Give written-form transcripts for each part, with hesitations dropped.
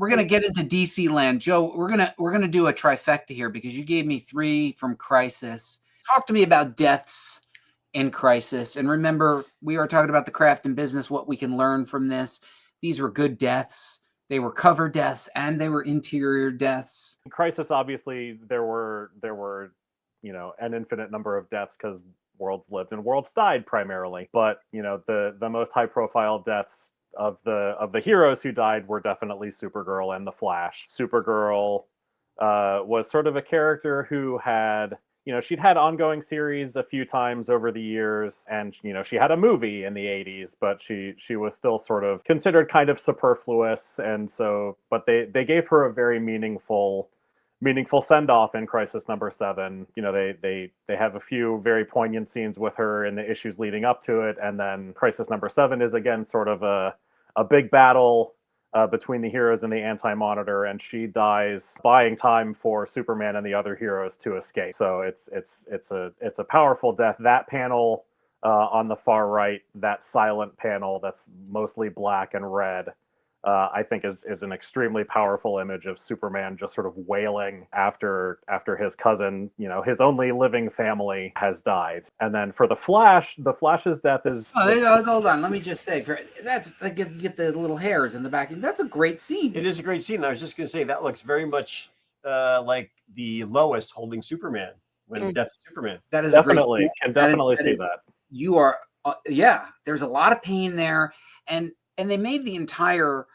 we're gonna get into DC land. Joe, we're gonna do a trifecta here because you gave me 3 from Crisis. Talk to me about deaths in Crisis. And remember, we are talking about the craft and business, what we can learn from this. These were good deaths. They were cover deaths and they were interior deaths. In Crisis, obviously, there were an infinite number of deaths because worlds lived and worlds died primarily. But the most high profile deaths of the heroes who died were definitely Supergirl and the Flash. Supergirl was sort of a character who had, she'd had ongoing series a few times over the years, and she had a movie in the 80s, but she was still sort of considered kind of superfluous, and so but they gave her a very meaningful send-off in Crisis number 7. They have a few very poignant scenes with her in the issues leading up to it, and then Crisis number 7 is again sort of a big battle between the heroes and the Anti-Monitor, and she dies buying time for Superman and the other heroes to escape. So it's a powerful death. That panel on the far right, that silent panel that's mostly black and red, I think is an extremely powerful image of Superman just sort of wailing after his cousin, his only living family has died. And then for the Flash's death is... hold on, let me just say, that's get the little hairs in the back. That's a great scene. It is a great scene. I was just going to say that looks very much like the Lois holding Superman when Death of Superman. That is definitely a great, can definitely see that. You are, there's a lot of pain there, and they made the entire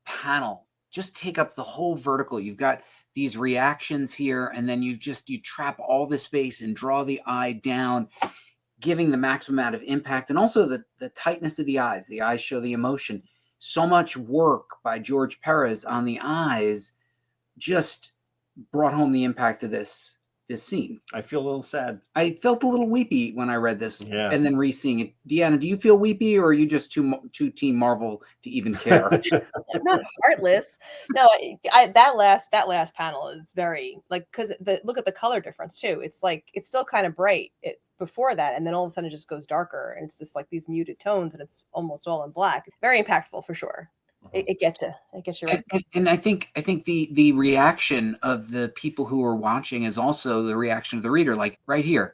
panel just take up the whole vertical. You've got these reactions here, and then you trap all the space and draw the eye down, giving the maximum amount of impact, and also the tightness of the eyes. The eyes show the emotion. So much work by George Perez on the eyes just brought home the impact of this scene. I feel a little sad. I felt a little weepy when I read this, and then re-seeing it. Deanna, do you feel weepy, or are you just too Team Marvel to even care? I'm not heartless. No, that last panel is very because look at the color difference too. It's it's still kind of bright before that, and then all of a sudden it just goes darker, and it's just these muted tones, and it's almost all in black. Very impactful for sure. It gets you right. And I think the reaction of the people who are watching is also the reaction of the reader. Like right here,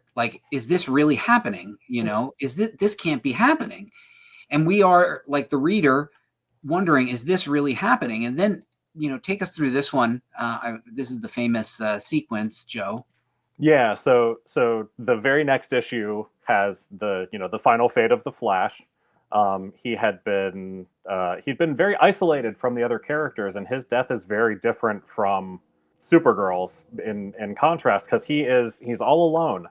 is this really happening? Is this can't be happening? And we are, like the reader, wondering, is this really happening? And then, take us through this one. This is the famous sequence, Joe. Yeah. So the very next issue has the final fate of the Flash. He'd been very isolated from the other characters, and his death is very different from Supergirl's in contrast, because he's all alone.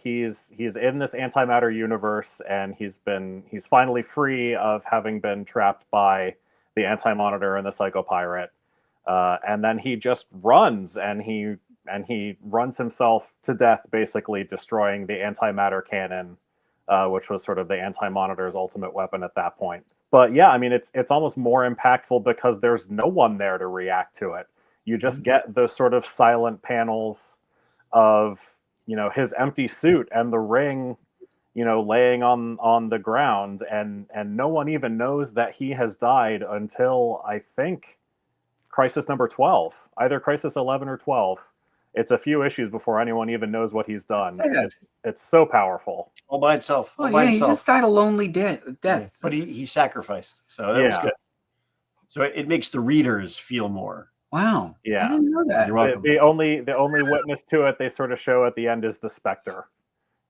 He's in this antimatter universe, and he's finally free of having been trapped by the Anti-Monitor and the Psycho-Pirate. And then he just runs, and he runs himself to death, basically destroying the antimatter cannon, which was sort of the Anti-Monitor's ultimate weapon at that point. But yeah, I mean, it's almost more impactful because there's no one there to react to it. You just get those sort of silent panels of, his empty suit and the ring, laying on the ground, and no one even knows that he has died until, I think, Crisis number 12, either Crisis 11 or 12. It's a few issues before anyone even knows what he's done. It's so powerful. All by itself. He just died a lonely death. Yeah. But he sacrificed. So that was good. So it makes the readers feel more. Wow. Yeah. I didn't know that. You're welcome. The only witness to it they sort of show at the end is the Spectre.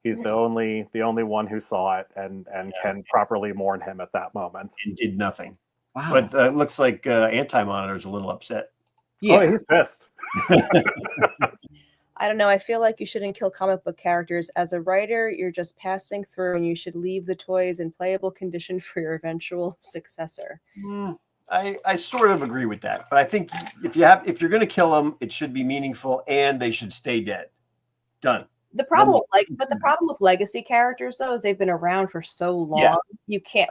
He's the only one who saw it and can properly mourn him at that moment. And did nothing. Wow. But it looks like Anti-Monitor's a little upset. Yeah. Oh, he's pissed. I don't know. I feel like you shouldn't kill comic book characters. As a writer, you're just passing through, and you should leave the toys in playable condition for your eventual successor. I sort of agree with that, but I think if you're going to kill them, it should be meaningful, and they should stay dead. Done. The problem with legacy characters though is they've been around for so long. Yeah. You can't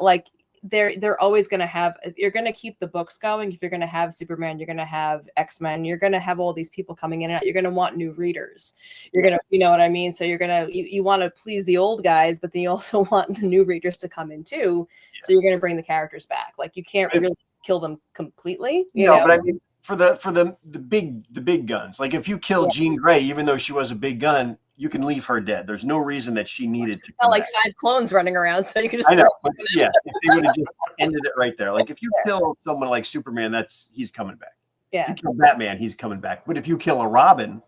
they're always going to have, if you're going to keep the books going, if you're going to have Superman, you're going to have X-Men, you're going to have all these people coming in and out, you're going to want new readers. You're going to, you know what I mean? So you're going to, you want to please the old guys, but then you also want the new readers to come in too. Yeah. So you're going to bring the characters back. You can't really kill them completely. No, but I mean for the big guns. Like if you kill Jean Grey, even though she was a big gun, you can leave her dead. There's no reason that she needed to. Not like 5 clones running around, so you can just. I know, but yeah, if they would have just ended it right there. Like if you kill someone like Superman, he's coming back. Yeah. If you kill Batman, he's coming back. But if you kill a Robin,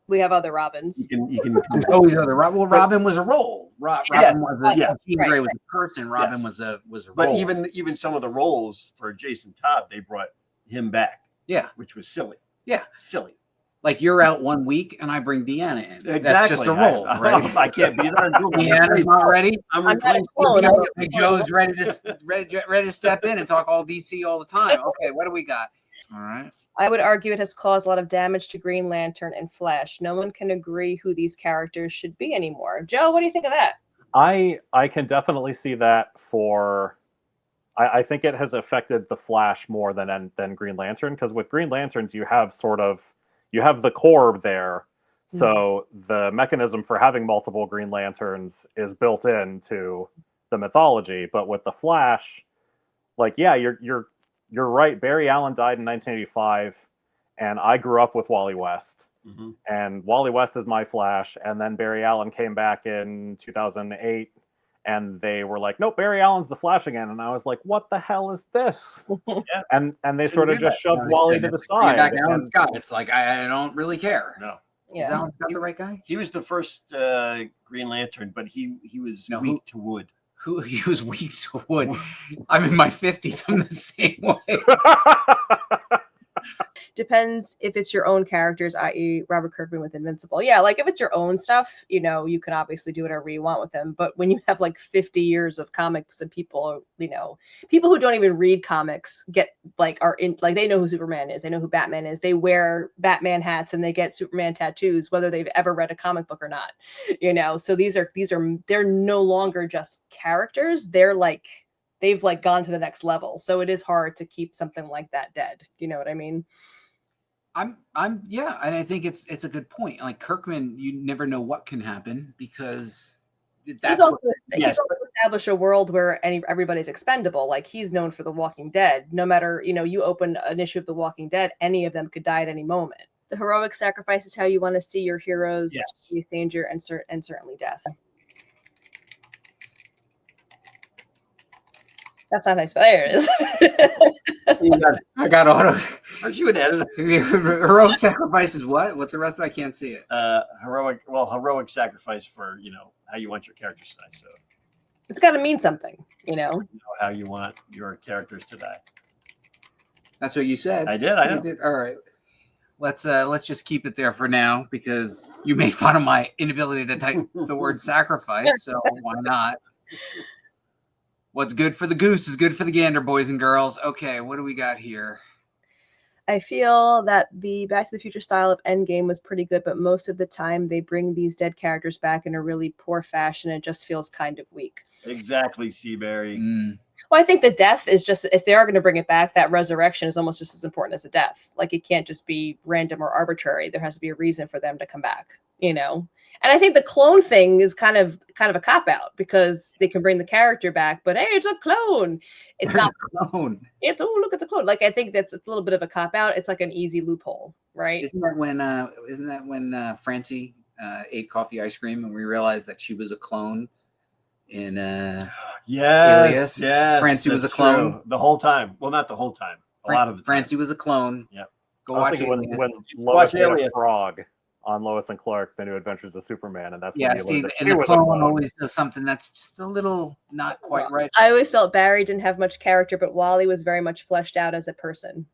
we have other Robins. You can There's always other Robin. Well, Robin was a role. Robin was Jean Grey was a person. Robin was a role. But even some of the roles for Jason Todd, they brought him back. Yeah, which was silly. Yeah, silly. Like you're out 1 week and I bring Deanna in. Exactly. That's just a role, right? I can't be there. Deanna's not ready. I'm Joe's ready to step in and talk all DC all the time. Okay, what do we got? All right. I would argue it has caused a lot of damage to Green Lantern and Flash. No one can agree who these characters should be anymore. Joe, what do you think of that? I can definitely see that for. I think it has affected the Flash more than Green Lantern, because with Green Lanterns you have the core there, so the mechanism for having multiple Green Lanterns is built into the mythology. But with the Flash, like you're right. Barry Allen died in 1985, and I grew up with Wally West, and Wally West is my Flash, and then Barry Allen came back in 2008. And they were like, nope, Barry Allen's the Flash again. And I was like, what the hell is this? And they sort of just shoved Wally to the side. Back Alan Scott. It's like, I don't really care. No. Yeah. Is Alan Scott the right guy? He was the first Green Lantern, but he was weak to wood. He was weak to wood. I'm in my 50s. I'm the same way. Depends if it's your own characters, i.e. Robert Kirkman with Invincible. Yeah, like if it's your own stuff, you can obviously do whatever you want with them. But when you have like 50 years of comics and people who don't even read comics are in, like, they know who Superman is, they know who Batman is, they wear Batman hats and they get Superman tattoos, whether they've ever read a comic book or not. So they're no longer just characters. They've gone to the next level. So it is hard to keep something like that dead. Do you know what I mean? Yeah, and I think it's a good point. Like Kirkman, you never know what can happen because he's also established a world where everybody's expendable. Like he's known for The Walking Dead. No matter, you open an issue of The Walking Dead, any of them could die at any moment. The heroic sacrifice is how you want to see your heroes face danger and certainly death. That's not nice, but there it is. I got auto. Aren't you an editor? Heroic sacrifice is what? What's the rest? I can't see it. Heroic sacrifice for how you want your characters to die. So it's got to mean something, how you want your characters to die. That's what you said. I did. I know. Did. All right. Let's just keep it there for now because you made fun of my inability to type the word sacrifice. So why not? What's good for the goose is good for the gander, boys and girls. Okay, what do we got here? I feel that the Back to the Future style of Endgame was pretty good, but most of the time they bring these dead characters back in a really poor fashion. It just feels kind of weak. Exactly, Seabury. Well, I think the death is just, if they are going to bring it back, that resurrection is almost just as important as a death. Like it can't just be random or arbitrary. There has to be a reason for them to come back, And I think the clone thing is kind of a cop out because they can bring the character back, but hey, it's a clone. It's not a clone. It's it's a clone. Like I think it's a little bit of a cop out. It's like an easy loophole, right? Isn't that when Francie ate coffee ice cream and we realized that she was a clone in Alias? Yes, Francie was a clone. True. The whole time. Well, not the whole time. A lot of the time. Francie was a clone. Yep. Go watch it. When Lois made a frog on Lois and Clark, The New Adventures of Superman, and that's when you learned that the clone always does something that's just a little not quite right. I always felt Barry didn't have much character, but Wally was very much fleshed out as a person.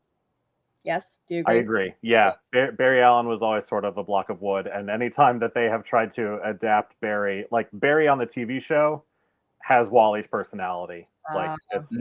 Yes, do you agree? I agree. Yeah, Barry Allen was always sort of a block of wood, and anytime that they have tried to adapt Barry, like Barry on the TV show, has Wally's personality. Like it's